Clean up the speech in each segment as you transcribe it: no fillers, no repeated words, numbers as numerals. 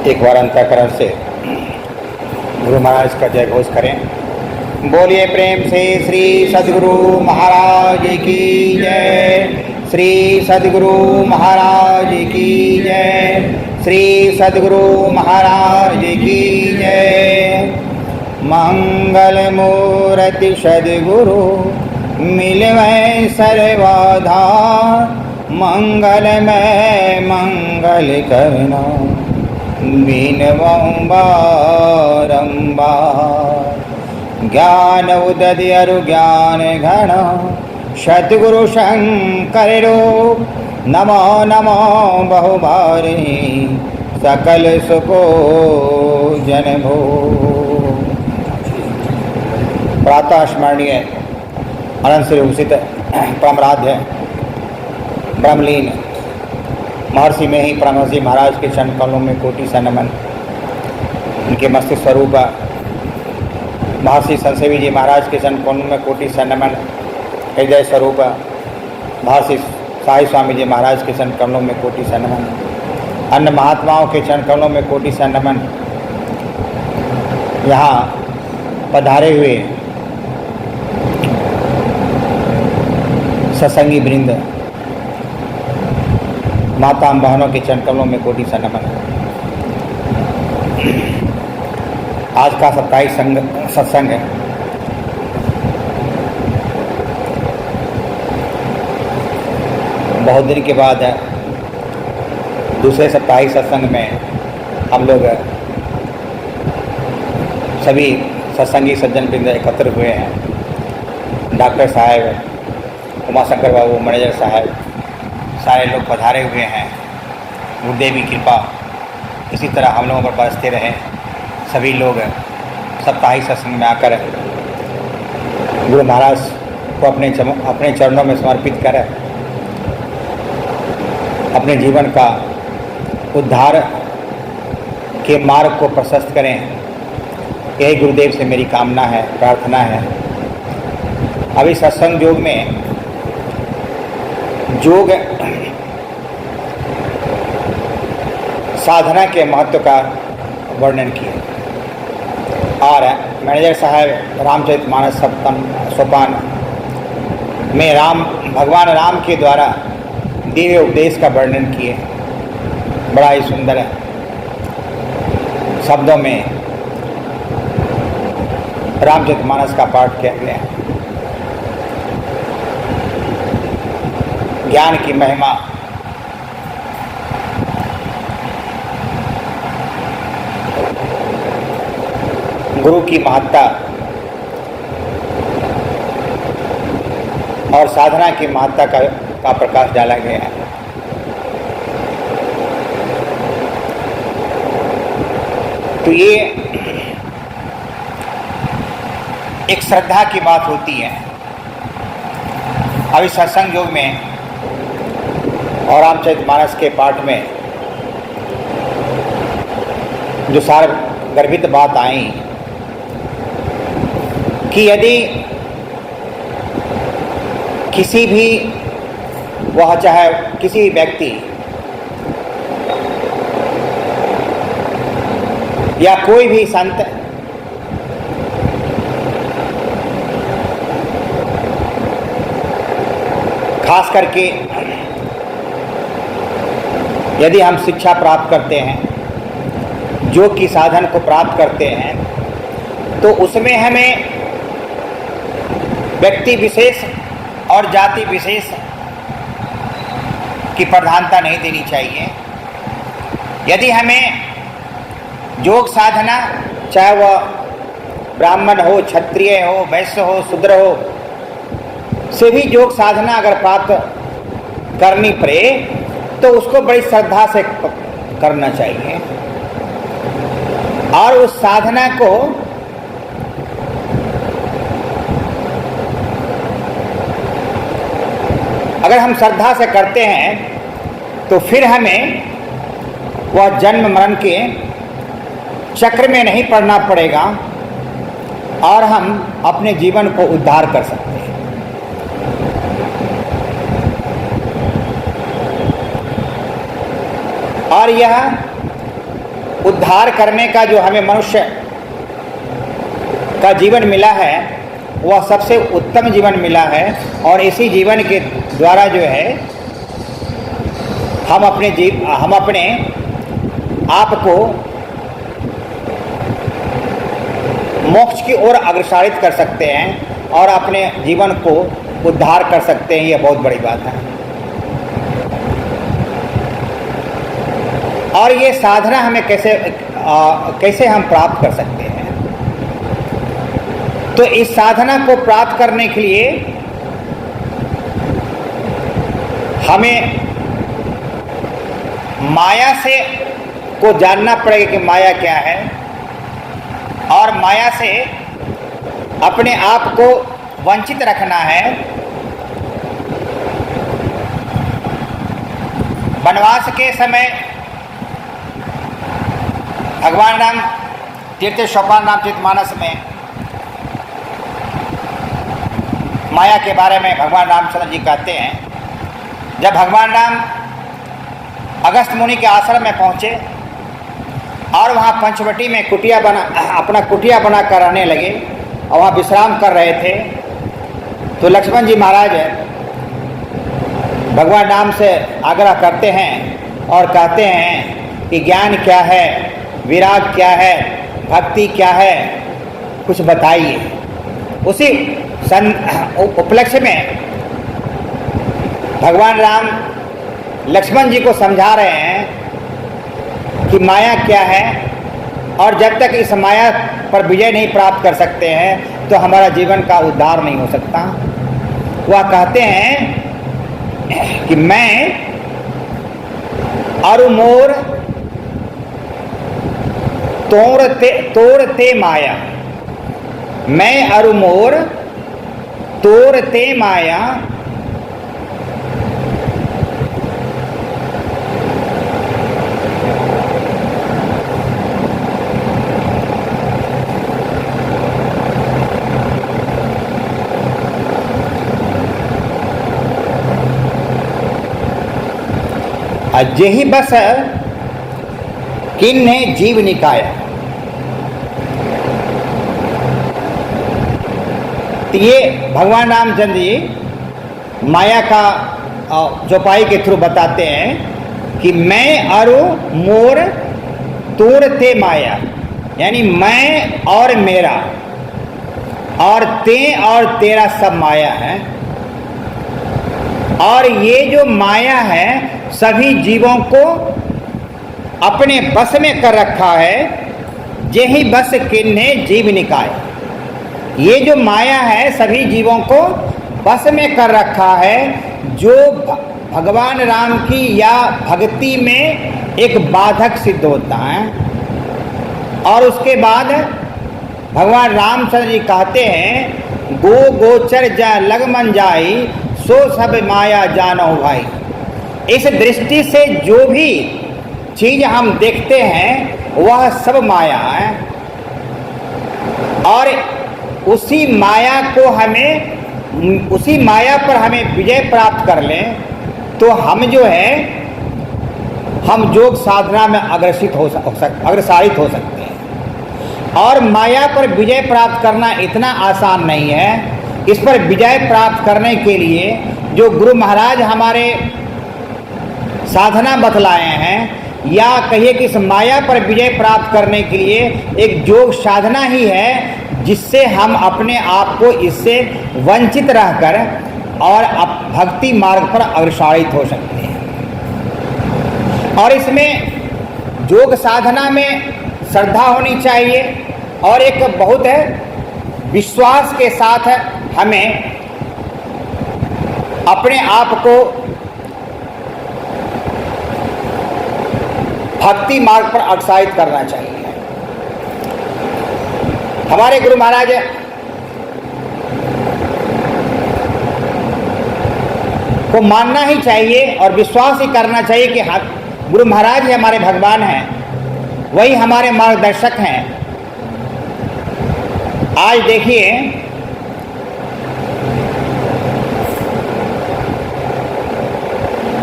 एक बार अंतःकरण से गुरु महाराज का जय घोष करें। बोलिए प्रेम से श्री सद्गुरु महाराज की जय, श्री सद्गुरु महाराज की जय, श्री सद्गुरु महाराज की जय। मंगल मूर्ति सद्गुरु मिलवै सर्वदा, मंगलमय मंगल करना बिनवऊं बारंबार। ज्ञान उदय अरु ज्ञान घन सद्गुरु शंकर रूप, नमो नमो बहुभारी सकल सुको जन भो। प्रातः स्मरणीय अनंत श्री उषित परमराध्य ब्रह्मलीन महर्षि में ही परमहंस महाराज के चरण कमलों में कोटि सा नमन। उनके मस्तिष्क स्वरूप महर्षि संसेवी जी महाराज के चरण कमलों में कोटि सा नमन। हृदय स्वरूप महर्षि साई स्वामी जी महाराज के चरण कमलों में कोटि सा नमन। अन्य महात्माओं के चरण कमलों में कोटि सा नमन। यहाँ पधारे हुए सत्संगी वृंद, माता बहनों के चरण कमलों में कोटि सा नमन। आज का साप्ताहिक सत्संग है। बहुत दिन के बाद दूसरे साप्ताहिक सत्संग में हम लोग सभी सत्संगी सज्जन वृंद एकत्र हुए हैं। डॉक्टर साहब, उमाशंकर बाबू, मैनेजर साहब, सारे लोग पधारे हुए हैं। गुरुदेव की कृपा इसी तरह हम लोगों पर बरसते रहे। सभी लोग साप्ताहिक सत्संग में आकर गुरु महाराज को अपने चरणों में समर्पित कर अपने जीवन का उद्धार के मार्ग को प्रशस्त करें। यही गुरुदेव से मेरी कामना है, प्रार्थना है। अभी सत्संग योग में योग साधना के महत्व का वर्णन किया और मैनेजर साहब रामचरितमानस सप्तम सोपान में भगवान राम के द्वारा दिव्य उपदेश का वर्णन किए। बड़ा ही सुंदर शब्दों में रामचरितमानस का पाठ किया गया। ज्ञान की महिमा, गुरु की महत्ता और साधना की महत्ता का प्रकाश डाला गया है। तो ये एक श्रद्धा की बात होती है। अभी सत्संग योग में और रामचरितमानस के पाठ में जो सारगर्भित बात आई कि यदि किसी भी वह चाहे किसी व्यक्ति या कोई भी संत खास करके यदि हम शिक्षा प्राप्त करते हैं, योग की साधन को प्राप्त करते हैं, तो उसमें हमें व्यक्ति विशेष और जाति विशेष की प्रधानता नहीं देनी चाहिए। यदि हमें योग साधना, चाहे वह ब्राह्मण हो, क्षत्रिय हो, वैश्य हो, शूद्र हो, से भी योग साधना अगर प्राप्त करनी पड़े तो उसको बड़ी श्रद्धा से करना चाहिए और उस साधना को अगर हम श्रद्धा से करते हैं तो फिर हमें वह जन्म मरण के चक्र में नहीं पड़ना पड़ेगा और हम अपने जीवन को उद्धार कर सकते हैं। और यह उद्धार करने का जो हमें मनुष्य का जीवन मिला है वह सबसे उत्तम जीवन मिला है, और इसी जीवन के द्वारा जो है हम अपने आप को मोक्ष की ओर अग्रसरित कर सकते हैं और अपने जीवन को उद्धार कर सकते हैं। यह बहुत बड़ी बात है। और ये साधना हमें कैसे हम प्राप्त कर सकते हैं? तो इस साधना को प्राप्त करने के लिए हमें माया को जानना पड़ेगा कि माया क्या है, और माया से अपने आप को वंचित रखना है। वनवास के समय भगवान राम तीर्थ सोपान रामचरितमानस में माया के बारे में भगवान रामचंद्र जी कहते हैं, जब भगवान राम अगस्त मुनि के आश्रम में पहुँचे और वहाँ पंचवटी में अपना कुटिया बना कर रहने लगे और वहाँ विश्राम कर रहे थे, तो लक्ष्मण जी महाराज भगवान राम से आग्रह करते हैं और कहते हैं कि ज्ञान क्या है, विराग क्या है, भक्ति क्या है, कुछ बताइए। उसी उपलक्ष्य में भगवान राम लक्ष्मण जी को समझा रहे हैं कि माया क्या है, और जब तक इस माया पर विजय नहीं प्राप्त कर सकते हैं तो हमारा जीवन का उद्धार नहीं हो सकता। वह कहते हैं कि मैं अरु मोर तोड़ते माया, मैं अरु मोर तोड़ते माया, जेहि बस किन्ने जीव निकाया। तो ये भगवान रामचंद्र जी माया का चौपाई के थ्रू बताते हैं कि मैं अरु मोर तोड़ते माया, यानी मैं और मेरा और ते और तेरा सब माया है। और ये जो माया है सभी जीवों को अपने बस में कर रखा है। जेहि बस किन्ने जीव निकाय, ये जो माया है सभी जीवों को बस में कर रखा है, जो भगवान राम की या भक्ति में एक बाधक सिद्ध होता है। और उसके बाद भगवान रामचंद्र जी कहते हैं, गो गोचर जा लग मन जाई, सो सब माया जानो भाई। इस दृष्टि से जो भी चीज हम देखते हैं वह सब माया है, और उसी माया पर हमें विजय प्राप्त कर लें तो हम जो है हम योग साधना में अग्रसित अग्रसारित हो सकते हैं। और माया पर विजय प्राप्त करना इतना आसान नहीं है। इस पर विजय प्राप्त करने के लिए जो गुरु महाराज हमारे साधना बतलाए हैं, या कहिए कि इस माया पर विजय प्राप्त करने के लिए एक योग साधना ही है, जिससे हम अपने आप को इससे वंचित रहकर और भक्ति मार्ग पर अग्रसरित हो सकते हैं। और इसमें योग साधना में श्रद्धा होनी चाहिए, और एक बहुत विश्वास के साथ हमें अपने आप को भक्ति मार्ग पर अग्रसरित करना चाहिए। हमारे गुरु महाराज को मानना ही चाहिए और विश्वास ही करना चाहिए कि गुरु महाराज ही हमारे भगवान हैं, वही हमारे मार्गदर्शक हैं। आज देखिए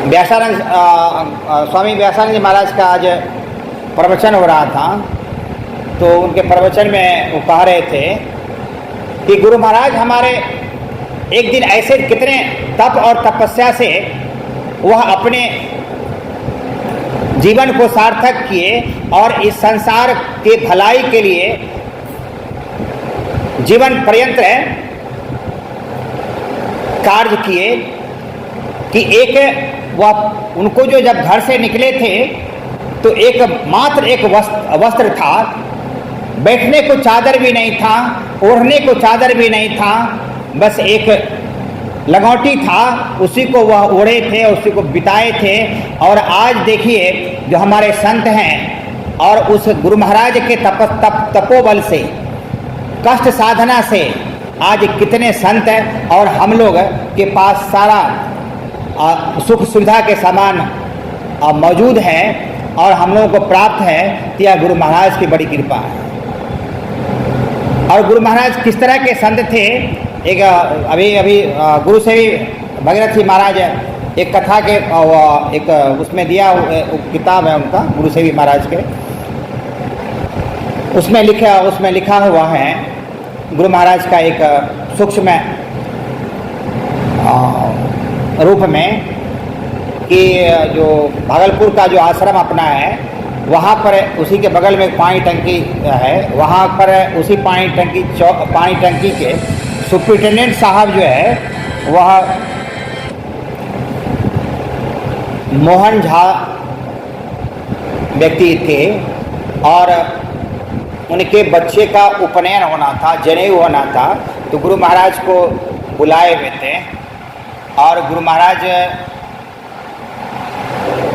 व्यासानंद स्वामी व्यासानंद जी महाराज का आज प्रवचन हो रहा था, तो उनके प्रवचन में वो कह रहे थे कि गुरु महाराज हमारे एक दिन ऐसे कितने तप और तपस्या से वह अपने जीवन को सार्थक किए और इस संसार के भलाई के लिए जीवन पर्यंत कार्य किए कि एक वह उनको जो जब घर से निकले थे तो मात्र एक वस्त्र था, बैठने को चादर भी नहीं था, ओढ़ने को चादर भी नहीं था, बस एक लगौटी था, उसी को वह ओढ़े थे, उसी को बिताए थे। और आज देखिए जो हमारे संत हैं और उस गुरु महाराज के तपोबल से, कष्ट साधना से आज कितने संत हैं और हम लोग के पास सारा सुख सुविधा के सामान मौजूद है और हम लोगों को प्राप्त है, तो यह गुरु महाराज की बड़ी कृपा है। और गुरु महाराज किस तरह के संत थे, एक अभी गुरु से भी भगीरथ जी महाराज एक कथा के एक उसमें दिया किताब है उनका, गुरु सेवी महाराज के, उसमें लिखा हुआ है गुरु महाराज का एक सूक्ष्म रूप में कि जो भागलपुर का जो आश्रम अपना है वहाँ पर उसी के बगल में एक पानी टंकी है, वहाँ पर उसी पानी टंकी के सुपरिटेंडेंट साहब जो है वह मोहन झा व्यक्ति थे और उनके बच्चे का उपनयन होना था, जनेऊ होना था। तो गुरु महाराज को बुलाए हुए थे और गुरु महाराज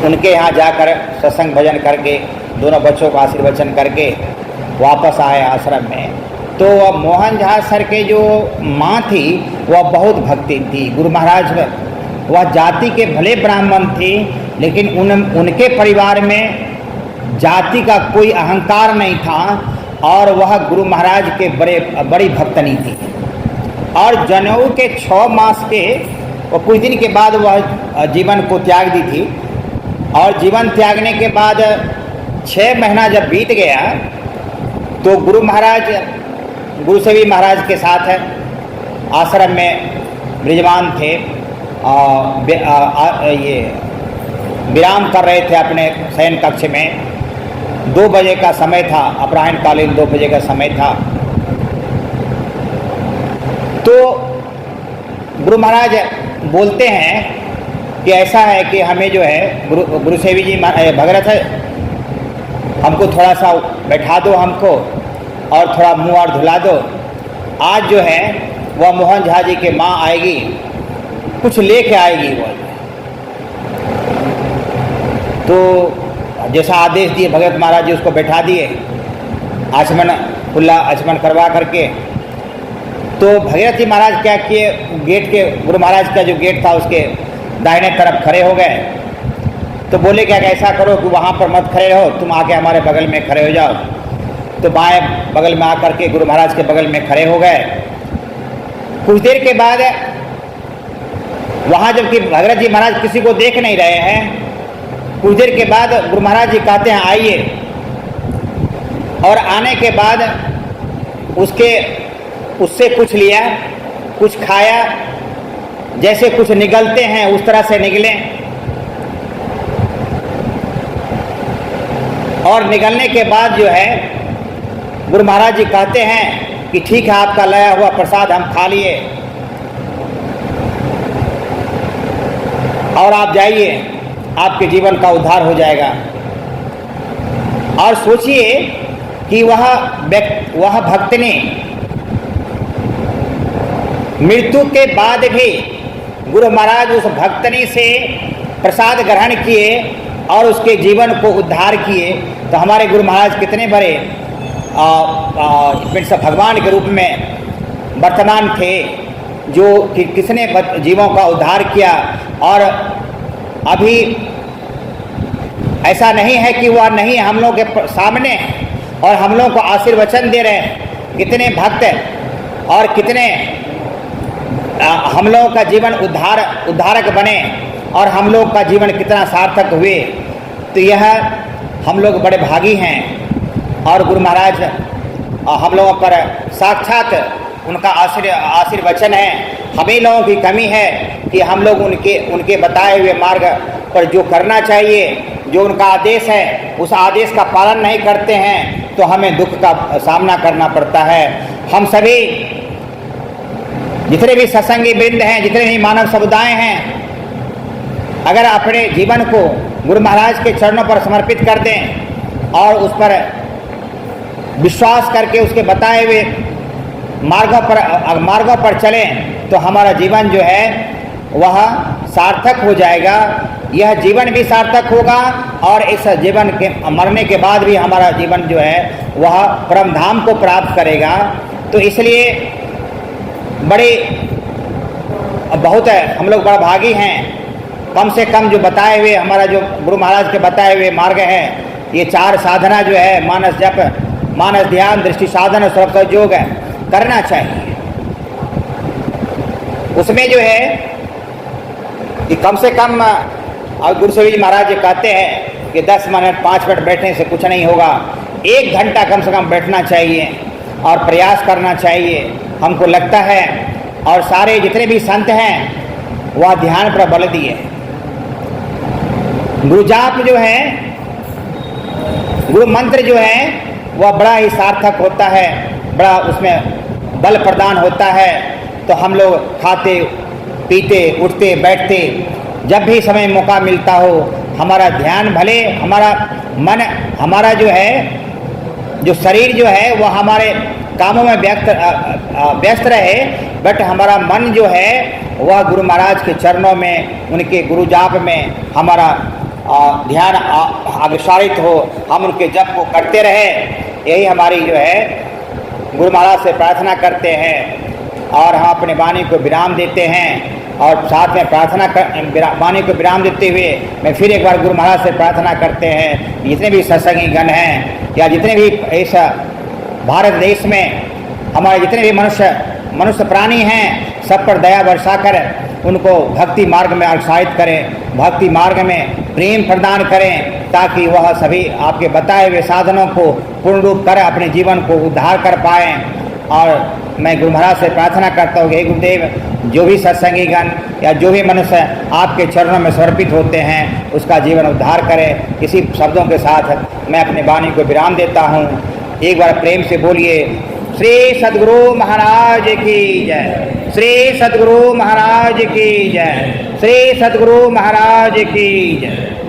उनके यहाँ जाकर सत्संग भजन करके दोनों बच्चों को आशीर्वचन करके वापस आए आश्रम में। तो मोहन झा सर के जो माँ थी वह बहुत भक्ति थी गुरु महाराज में। वह जाति के भले ब्राह्मण थी लेकिन उनके परिवार में जाति का कोई अहंकार नहीं था और वह गुरु महाराज के बड़ी भक्तनी थी। और जनेऊ के 6 मास के और कुछ दिन के बाद वह जीवन को त्याग दी थी। और जीवन त्यागने के बाद 6 महीना जब बीत गया तो गुरु सेवी महाराज के साथ आश्रम में विराजमान थे, ये विराम कर रहे थे अपने शयन कक्ष में। 2 बजे का समय था, अपराह्नकालीन 2 बजे का समय था। तो गुरु महाराज बोलते हैं कि ऐसा है कि हमें जो है गुरु सेवी जी भगीरथ है, हमको थोड़ा सा बैठा दो हमको और थोड़ा मुँह और धुला दो। आज जो है वह मोहन झा जी के माँ आएगी, कुछ लेके आएगी वो। तो जैसा आदेश दिए भगत महाराज जी उसको बैठा दिए, खुला आचमन करवा करके। तो भगीरथ जी महाराज क्या किए, गेट के गुरु महाराज का जो गेट था उसके दाहिने तरफ खड़े हो गए। तो बोले क्या ऐसा करो कि वहाँ पर मत खड़े रहो, तुम आके हमारे बगल में खड़े हो जाओ। तो बाएं बगल में आकर के गुरु महाराज के बगल में खड़े हो गए। कुछ देर के बाद वहाँ जबकि भगीरथ जी महाराज किसी को देख नहीं रहे हैं, कुछ देर के बाद गुरु महाराज जी कहते हैं आइए। और आने के बाद उससे कुछ लिया, कुछ खाया, जैसे कुछ निगलते हैं उस तरह से निगले। और निगलने के बाद जो है गुरु महाराज जी कहते हैं कि ठीक है आपका लाया हुआ प्रसाद हम खा लिए और आप जाइए, आपके जीवन का उद्धार हो जाएगा। और सोचिए कि वह भक्तनी मृत्यु के बाद भी गुरु महाराज उस भक्तनी से प्रसाद ग्रहण किए और उसके जीवन को उद्धार किए। तो हमारे गुरु महाराज कितने बड़े भगवान के रूप में वर्तमान थे, जो कि किसने जीवों का उद्धार किया। और अभी ऐसा नहीं है कि वह नहीं हम लोग के सामने और हम लोग को आशीर्वचन दे रहे हैं। कितने भक्त और कितने हम लोगों का जीवन उद्धारक बने और हम लोग का जीवन कितना सार्थक हुए। तो यह हम लोग बड़े भागी हैं और गुरु महाराज हम लोगों पर साक्षात उनका आशीर्वचन है। हमें लोगों की कमी है कि हम लोग उनके बताए हुए मार्ग पर जो करना चाहिए, जो उनका आदेश है, उस आदेश का पालन नहीं करते हैं तो हमें दुख का सामना करना पड़ता है। हम सभी जितने भी सत्संगी वृंद हैं, जितने भी मानव समुदाय हैं, अगर अपने जीवन को गुरु महाराज के चरणों पर समर्पित कर दें और उस पर विश्वास करके उसके बताए हुए मार्गों पर चलें तो हमारा जीवन जो है वह सार्थक हो जाएगा। यह जीवन भी सार्थक होगा और इस जीवन के मरने के बाद भी हमारा जीवन जो है वह परम धाम को प्राप्त करेगा। तो इसलिए बहुत हम लोग बड़ा भागी हैं। कम से कम जो बताए हुए हमारा जो गुरु महाराज के बताए हुए मार्ग है, ये 4 साधना जो है, मानस जप, मानस ध्यान, दृष्टि साधन और सर्वसहज योग है, करना चाहिए। उसमें जो है कि कम से कम और गुरु जी महाराज जी कहते हैं कि 10 मिनट 5 मिनट बैठने से कुछ नहीं होगा, 1 घंटा कम से कम बैठना चाहिए और प्रयास करना चाहिए, हमको लगता है। और सारे जितने भी संत हैं वह ध्यान पर बल दिए। गुरु जाप जो है, गुरु मंत्र जो है वह बड़ा ही सार्थक होता है, बड़ा उसमें बल प्रदान होता है। तो हम लोग खाते पीते उठते बैठते जब भी समय मौका मिलता हो, हमारा ध्यान भले हमारा मन हमारा जो है, जो शरीर जो है वह हमारे कामों में व्यस्त रहे, बट हमारा मन जो है वह गुरु महाराज के चरणों में, उनके गुरु जाप में हमारा ध्यान अग्रसारित हो, हम उनके जप को करते रहे। यही हमारी जो है गुरु महाराज से प्रार्थना करते हैं और हम अपने वाणी को विराम देते हैं। और साथ में वाणी को विराम देते हुए मैं फिर एक बार गुरु महाराज से प्रार्थना करते हैं, जितने भी सत्संगी गण हैं या जितने भी इस भारत देश में हमारे जितने भी मनुष्य प्राणी हैं, सब पर दया बरसाकर उनको भक्ति मार्ग में अग्रसारित करें, भक्ति मार्ग में प्रेम प्रदान करें, ताकि वह सभी आपके बताए हुए साधनों को पूर्ण रूप कर अपने जीवन को उद्धार कर पाएँ। और मैं गुरु महाराज से प्रार्थना करता हूँ कि हे गुरुदेव, जो भी सत्संगी गण या जो भी मनुष्य आपके चरणों में समर्पित होते हैं उसका जीवन उद्धार करें। इसी शब्दों के साथ मैं अपने वाणी को विराम देता हूँ। एक बार प्रेम से बोलिए, श्री सद्गुरु महाराज की जय, श्री सद्गुरु महाराज की जय, श्री सद्गुरु महाराज की जय।